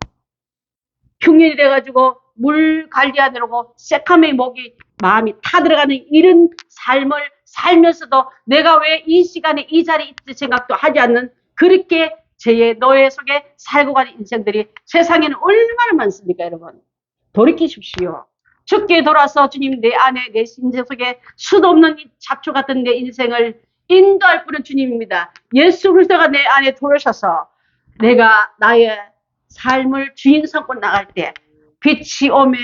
흉년이 돼가지고 물 관리하느라고 새카매 목이 마음이 타들어가는 이런 삶을 살면서도 내가 왜 이 시간에 이 자리에 있을 생각도 하지 않는 그렇게 죄의 노예 속에 살고 가는 인생들이 세상에는 얼마나 많습니까, 여러분? 돌이키십시오. 죽게 돌아서 주님 내 안에 내 인생 속에 수도 없는 잡초 같은 내 인생을 인도할 분은 주님입니다. 예수 그리스도가 내 안에 들어오셔서 내가 나의 삶을 주인 삼고 나갈 때 빛이 오매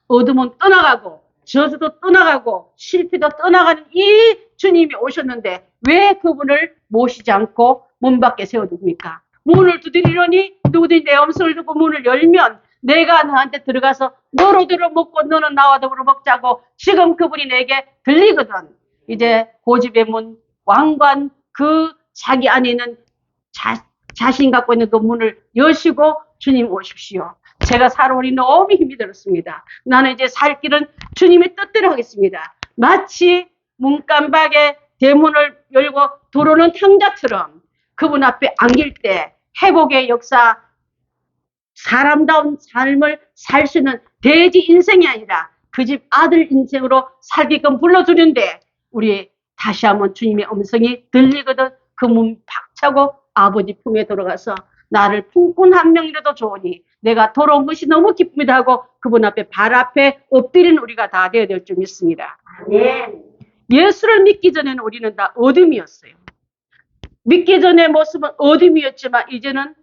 어둠은 떠나가고 저주도 떠나가고 실패도 떠나가는 이 주님이 오셨는데 왜 그분을 모시지 않고 문 밖에 세워둡니까? 문을 두드리려니 누구든지 내 음성을 듣고 문을 열면 내가 너한테 들어가서 너로 들어 먹고 너는 나와 더불어 먹자고 지금 그분이 내게 들리거든. 이제 고집의 문 왕관 그 자기 안에 있는 자신 갖고 있는 그 문을 여시고 주님 오십시오. 제가 살아오니 너무 힘이 들었습니다. 나는 이제 살 길은 주님의 뜻대로 하겠습니다. 마치 문간박에 대문을 열고 들어오는 탕자처럼 그분 앞에 안길 때 회복의 역사 사람다운 삶을 살 수 있는 돼지 인생이 아니라 그 집 아들 인생으로 살게끔 불러주는데 우리 다시 한번 주님의 음성이 들리거든 그 문 박차고 아버지 품에 들어가서 나를 품꾼 한 명이라도 좋으니 내가 돌아온 것이 너무 기쁩니다 하고 그분 앞에 발 앞에 엎드리는 우리가 다 되어야 될 줄 믿습니다. 아멘. 예수를 믿기 전에는 우리는 다 어둠이었어요. 믿기 전의 모습은 어둠이었지만 이제는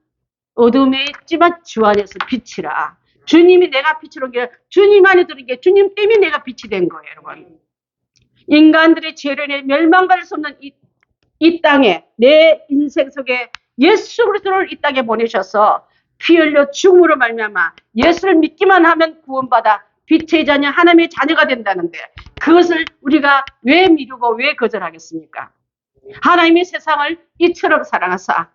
어둠에 있지만 주 안에서 빛이라. 주님이 내가 빛으로 온 게 주님 안에 들은 게 주님 때문에 내가 빛이 된 거예요, 여러분. 인간들의 죄로 인해 멸망받을 수 없는 이 땅에 내 인생 속에 예수 그리스도를 이 땅에 보내셔서 피 흘려 죽음으로 말미암아 예수를 믿기만 하면 구원받아 빛의 자녀 하나님의 자녀가 된다는데 그것을 우리가 왜 미루고 왜 거절하겠습니까? 하나님의 세상을 이처럼 사랑하사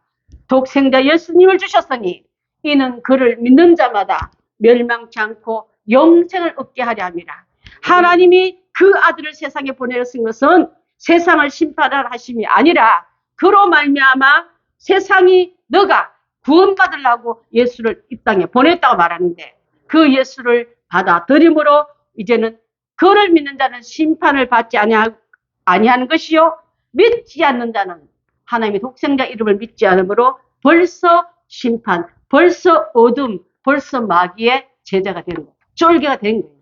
독생자 예수님을 주셨으니 이는 그를 믿는 자마다 멸망치 않고 영생을 얻게 하려 함이라. 하나님이 그 아들을 세상에 보내신 것은 세상을 심판하라 하심이 아니라 그로 말미암아 세상이 너가 구원받으려고 예수를 이 땅에 보냈다고 말하는데 그 예수를 받아들임으로 이제는 그를 믿는 자는 심판을 받지 아니하는 것이요 믿지 않는 자는 하나님의 독생자 이름을 믿지 않으므로 벌써 심판, 벌써 어둠, 벌써 마귀의 제자가 되는 거예요. 쫄개가 된 거예요.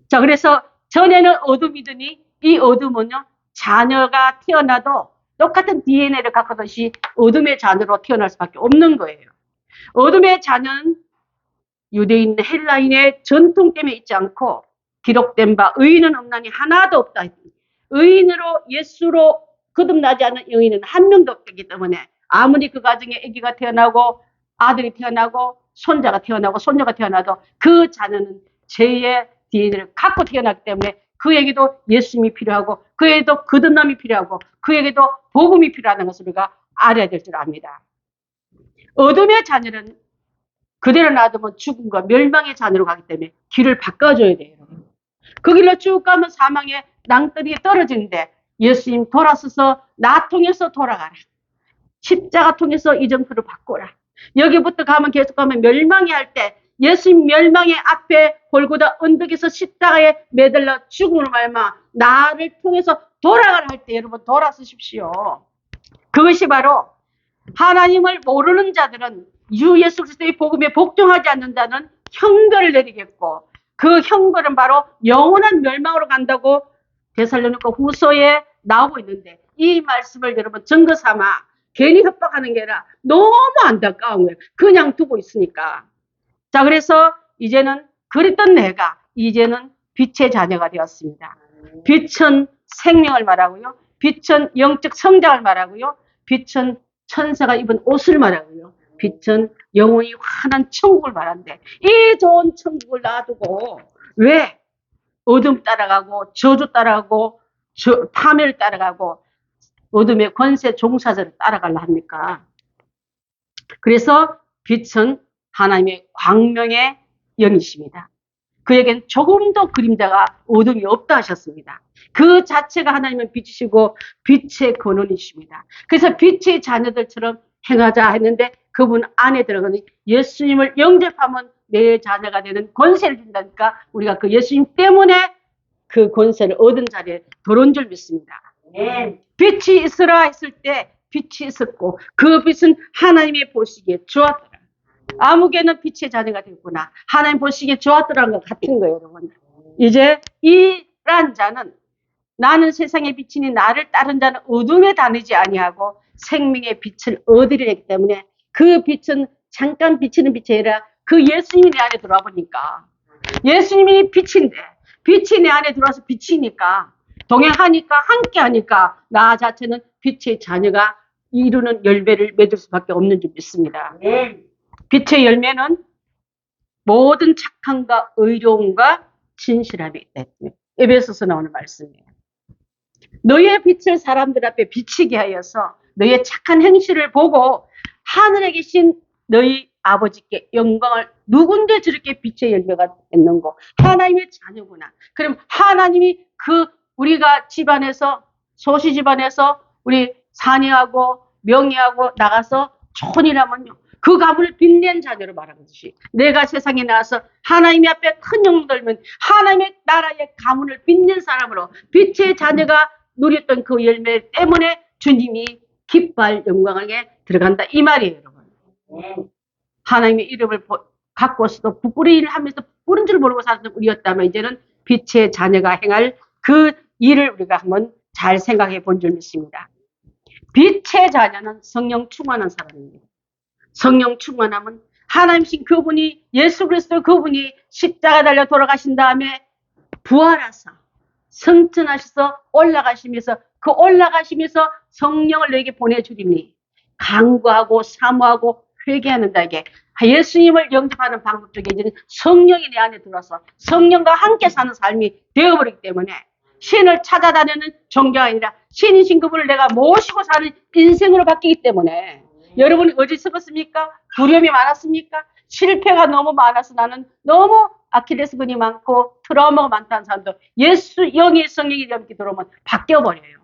자, 그래서 전에는 어둠이더니 이 어둠은요, 자녀가 태어나도 똑같은 DNA를 갖고듯이 어둠의 자녀로 태어날 수밖에 없는 거예요. 어둠의 자녀는 유대인, 헬라인의 전통 때문에 있지 않고 기록된 바 의인은 없나니 하나도 없다. 의인으로 예수로 거듭나지 않은 의인은 한 명도 없기 때문에 아무리 그 가정에 아기가 태어나고 아들이 태어나고 손자가 태어나고 손녀가 태어나도 그 자녀는 죄의 DNA를 갖고 태어났기 때문에 그에게도 예수님이 필요하고 그에게도 거듭남이 필요하고 그에게도 복음이 필요하다는 것을 우리가 알아야 될 줄 압니다. 어둠의 자녀는 그대로 놔두면 죽음과 멸망의 자녀로 가기 때문에 길을 바꿔줘야 돼요. 그 길로 쭉 가면 사망의 낭떠리에 떨어지는데 예수님 돌아서서 나 통해서 돌아가라. 십자가 통해서 이정표를 바꿔라. 여기부터 가면 계속 가면 멸망이 할 때 예수님 멸망의 앞에 골고다 언덕에서 십자가에 매달려 죽음으로 말마 나를 통해서 돌아가라 할 때 여러분 돌아서십시오. 그것이 바로 하나님을 모르는 자들은 유 예수 그리스도의 복음에 복종하지 않는 자는 형벌을 내리겠고 그 형벌은 바로 영원한 멸망으로 간다고 데살로니가 후서에 나오고 있는데 이 말씀을 여러분 증거 삼아 괜히 협박하는 게 아니라 너무 안타까운 거예요. 그냥 두고 있으니까. 자, 그래서 이제는 그랬던 내가 이제는 빛의 자녀가 되었습니다. 빛은 생명을 말하고요. 빛은 영적 성장을 말하고요. 빛은 천사가 입은 옷을 말하고요. 빛은 영원히 환한 천국을 말하는데 이 좋은 천국을 놔두고 왜 어둠 따라가고 저주 따라가고 파멸 따라가고 어둠의 권세 종사자를 따라가려 합니까? 그래서 빛은 하나님의 광명의 영이십니다. 그에겐 조금도 그림자가 어둠이 없다 하셨습니다. 그 자체가 하나님은 빛이시고 빛의 근원이십니다. 그래서 빛의 자녀들처럼 행하자 했는데 그분 안에 들어가는 예수님을 영접하면 내 자녀가 되는 권세를 준다니까 우리가 그 예수님 때문에 그 권세를 얻은 자리에 들어온 줄 믿습니다. 빛이 있으라 했을 때 빛이 있었고 그 빛은 하나님의 보시기에 좋았더라. 아무개는 빛의 자녀가 됐구나. 하나님 보시기에 좋았더라는 것 같은 거예요, 여러분. 이제 이란 자는 나는 세상의 빛이니 나를 따른 자는 어둠에 다니지 아니하고 생명의 빛을 얻으리라 했기 때문에 그 빛은 잠깐 비치는 빛이 아니라 그 예수님이 내 안에 들어와 보니까 예수님이 빛인데 빛이 내 안에 들어와서 빛이니까 동행하니까 함께하니까 나 자체는 빛의 자녀가 이루는 열매를 맺을 수밖에 없는 줄 믿습니다. 빛의 열매는 모든 착함과 의로움과 진실함이 있다. 에베소서 나오는 말씀이에요. 너의 빛을 사람들 앞에 비치게 하여서 너의 착한 행실을 보고 하늘에 계신 너희 아버지께 영광을 누군데 저렇게 빛의 열매가 됐는고 하나님의 자녀구나. 그럼 하나님이 우리가 집안에서 소시 집안에서 우리 사녀하고 명예하고 나가서 좋은 일하면요. 그 가문을 빛낸 자녀로 말하는 것이 내가 세상에 나와서 하나님 앞에 큰 영광 돌면 하나님의 나라의 가문을 빛낸 사람으로 빛의 자녀가 누렸던 그 열매 때문에 주님이 기뻐할 영광에 들어간다 이 말이에요, 여러분. 하나님의 이름을 갖고서도 부끄러움을 하면서 부끄러운 줄 모르고 살았던 우리였다면 이제는 빛의 자녀가 행할 그 일을 우리가 한번 잘 생각해 본 줄 믿습니다. 빛의 자녀는 성령 충만한 사람입니다. 성령 충만하면 하나님신 그분이 예수 그리스도 그분이 십자가 달려 돌아가신 다음에 부활하사 승천하셔서 올라가시면서 그 올라가시면서 성령을 너에게 보내주리니 간구하고 사모하고 회개하는 자에게 예수님을 영접하는 방법 중에 이제는 성령이 내 안에 들어와서 성령과 함께 사는 삶이 되어버리기 때문에 신을 찾아다니는 종교가 아니라 신이신 그분을 내가 모시고 사는 인생으로 바뀌기 때문에 여러분이 어디서겠습니까? 두려움이 많았습니까? 실패가 너무 많아서 나는 너무 아킬레스건이 많고 트라우마가 많다는 사람도 예수 영이 성령이 이렇게 들어오면 바뀌어버려요.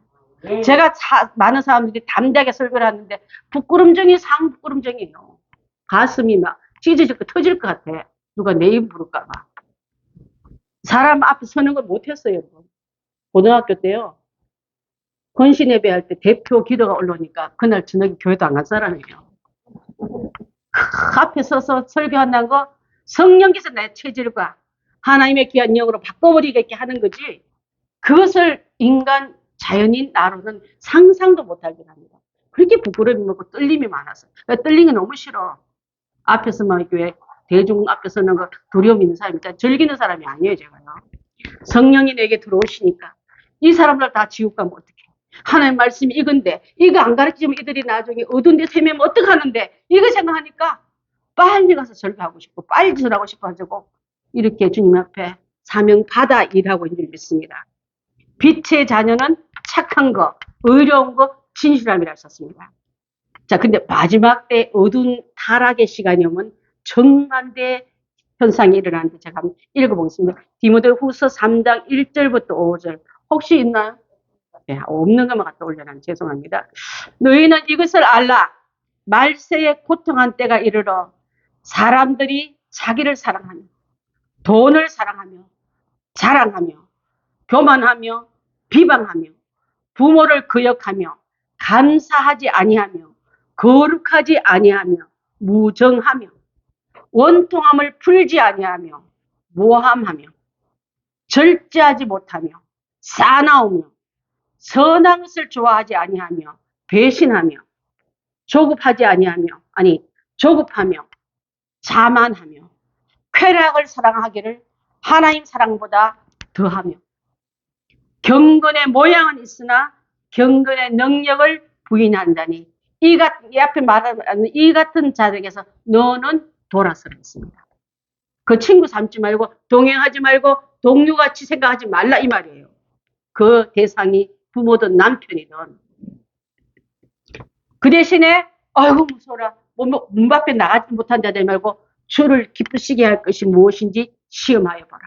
제가 많은 사람들이 담대하게 설교를 하는데 부끄럼증이 상부끄럼증이에요. 가슴이 막 찢어지고 터질 것 같아. 누가 내 이름 부를까 봐. 사람 앞에 서는 걸 못했어요. 여러분. 고등학교 때요. 건신 예배할 때 대표 기도가 올라오니까 그날 저녁에 교회도 안 간 사람이에요. 앞에 서서 설교한다는 거 성령께서 내 체질과 하나님의 귀한 영으로 바꿔버리게 하는 거지 그것을 인간 자연인 나로는 상상도 못하게 합니다. 그렇게 부끄러움이 많고 떨림이 많아서 떨리는 게 너무 싫어. 앞에서만 교회 대중 앞에 서는 거 두려움 있는 사람이니까 즐기는 사람이 아니에요. 제가요. 성령이 내게 들어오시니까 이 사람들 다 지옥 가면 어떡해. 하나님 말씀이 이건데 이거 안 가르치면 이들이 나중에 어두운 데 세매면 어떡하는데 이거 생각하니까 빨리 가서 절교하고 싶고 빨리 절하고 싶어가지고 이렇게 주님 앞에 사명 받아 일하고 있는 줄 믿습니다. 빛의 자녀는 착한 거, 의로운 거, 진실함이라 썼습니다. 자, 근데 마지막 때 어두운 타락의 시간이 오면 정반대 현상이 일어나는데 제가 한번 읽어보겠습니다. 디모데후서 3장 1절부터 5절 혹시 있나요? 네, 없는 것만 갖다 올려놔 죄송합니다. 너희는 이것을 알라. 말세에 고통한 때가 이르러 사람들이 자기를 사랑하며 돈을 사랑하며 자랑하며 교만하며 비방하며 부모를 거역하며 감사하지 아니하며 거룩하지 아니하며 무정하며 원통함을 풀지 아니하며 모함하며 절제하지 못하며 싸나우며 선한 것을 좋아하지 아니하며 배신하며 조급하며 자만하며 쾌락을 사랑하기를 하나님 사랑보다 더하며 경건의 모양은 있으나 경건의 능력을 부인한다니 이 앞에 말하는 이 같은 자들에게서 너는 돌아서라 했습니다. 그 친구 삼지 말고 동행하지 말고 동료같이 생각하지 말라 이 말이에요. 그 대상이 부모든 남편이든 그 대신에 아이고 무서워라 문 밖에 나가지 못한 자들 말고 주를 기쁘시게 할 것이 무엇인지 시험하여 보라.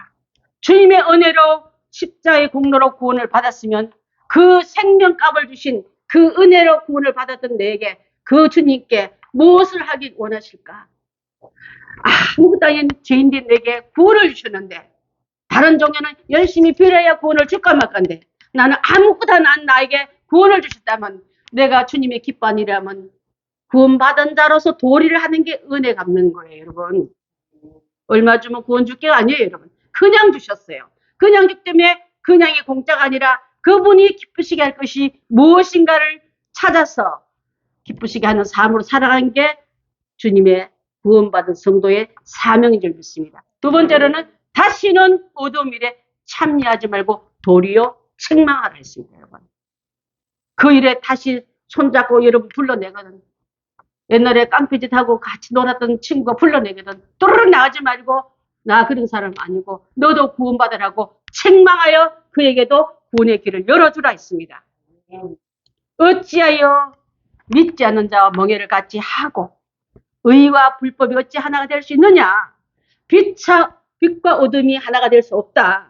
주님의 은혜로 십자의 공로로 구원을 받았으면 그 생명값을 주신 그 은혜로 구원을 받았던 내게 그 주님께 무엇을 하길 원하실까? 아무것도 아닌 죄인된 내게 구원을 주셨는데 다른 종교는 열심히 빌어야 구원을 줄까 말까인데 나는 아무것도 안 나에게 구원을 주셨다면 내가 주님의 기뻐하니라면 구원받은 자로서 도리를 하는 게 은혜 갚는 거예요, 여러분. 얼마 주면 구원 줄 게 아니에요, 여러분. 그냥 주셨어요. 그냥 주기 때문에 그냥이 공짜가 아니라 그분이 기쁘시게 할 것이 무엇인가를 찾아서 기쁘시게 하는 삶으로 살아가는 게 주님의 구원받은 성도의 사명인 줄 믿습니다. 두 번째로는 다시는 어두운 일에 참여하지 말고 도리어 책망하라 했습니다, 여러분. 그 일에 다시 손잡고 여러분 불러내거든. 옛날에 깡패짓 하고 같이 놀았던 친구가 불러내거든. 또르륵 나가지 말고 나 그런 사람 아니고 너도 구원받으라고 책망하여 그에게도 구원의 길을 열어주라 했습니다. 어찌하여 믿지 않는 자와 멍에를 같이 하고 의와 불법이 어찌 하나가 될 수 있느냐? 빛과 어둠이 하나가 될 수 없다.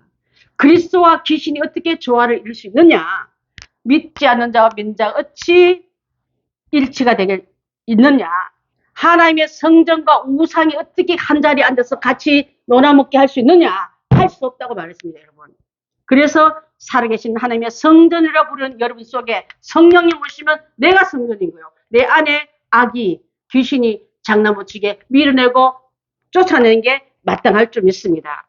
그리스도와 귀신이 어떻게 조화를 이룰 수 있느냐? 믿지 않는 자와 믿는 자가 어찌 일치가 되게 있느냐? 하나님의 성전과 우상이 어떻게 한 자리에 앉아서 같이 놀아먹게 할 수 있느냐? 할 수 없다고 말했습니다, 여러분. 그래서 살아계신 하나님의 성전이라 부르는 여러분 속에 성령이 오시면 내가 성전인 거예요. 내 안에 악이, 귀신이 장난못치게 밀어내고 쫓아내는 게 마땅할 줄 믿습니다.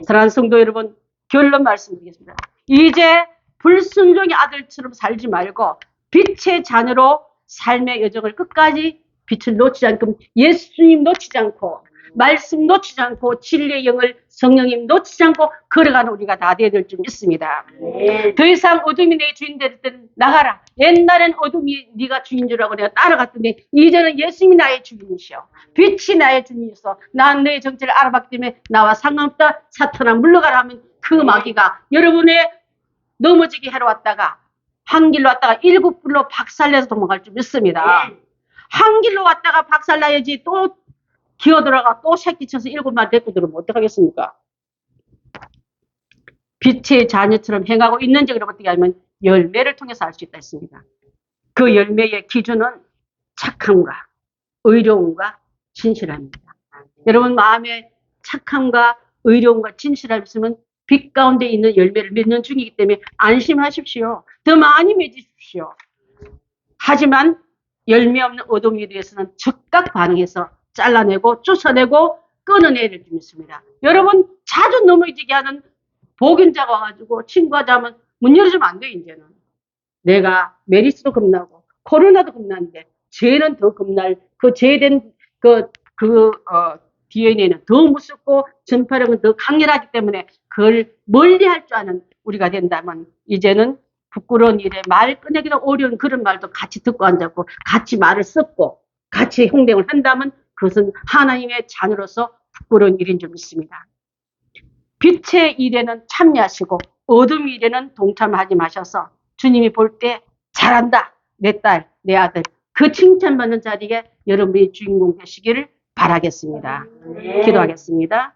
사랑하는 성도 여러분, 결론 말씀드리겠습니다. 이제 불순종의 아들처럼 살지 말고 빛의 자녀로 삶의 여정을 끝까지 빛을 놓치지 않고 예수님 놓치지 않고 말씀 놓치지 않고 진리의 영을 성령님 놓치지 않고 걸어가는 우리가 다 되어야 될 줄 믿습니다. 더 이상 어둠이 내 주인 될 때는 나가라. 옛날엔 어둠이 네가 주인 줄 알고 내가 따라갔더니 이제는 예수님이 나의 주인이시오. 빛이 나의 주인이셔서 난 너의 정체를 알아봤기 때문에 나와 상관없다. 사탄아 물러가라 하면 그 마귀가 여러분의 넘어지게 해러 왔다가 한 길로 왔다가 일곱 불로 박살내서 도망갈 줄 믿습니다. 한 길로 왔다가 박살나야지 또 기어들어가 또 새끼 쳐서 일곱 마리 데리고 들어오면 어떡하겠습니까? 빛의 자녀처럼 행하고 있는지 그럼 어떻게 하면 열매를 통해서 알 수 있다 했습니다. 그 열매의 기준은 착함과 의로움과 진실함입니다. 여러분 마음에 착함과 의로움과 진실함이 있으면 빛 가운데 있는 열매를 맺는 중이기 때문에 안심하십시오. 더 많이 맺으십시오. 하지만 열매 없는 어둠에 대해서는 즉각 반응해서 잘라내고 쫓아내고 끊어내야 될 줄 믿습니다. 여러분 자주 넘어지게 하는 복인자가 와가지고 친구하자 하면 문 열어주면 안 돼. 이제는 내가 메리스도 겁나고 코로나도 겁나는데 죄는 더 겁날 그 죄된 DNA는 더 무섭고 전파력은 더 강렬하기 때문에 그걸 멀리할 줄 아는 우리가 된다면 이제는 부끄러운 일에 말 꺼내기도 어려운 그런 말도 같이 듣고 앉았고 같이 말을 섞고 같이 홍대을 한다면 그것은 하나님의 자녀로서 부끄러운 일인 줄 믿습니다. 빛의 일에는 참여하시고 어둠 일에는 동참하지 마셔서 주님이 볼 때 잘한다 내 딸, 내 아들 그 칭찬받는 자리에 여러분이 주인공 되시기를 바라겠습니다. 기도하겠습니다.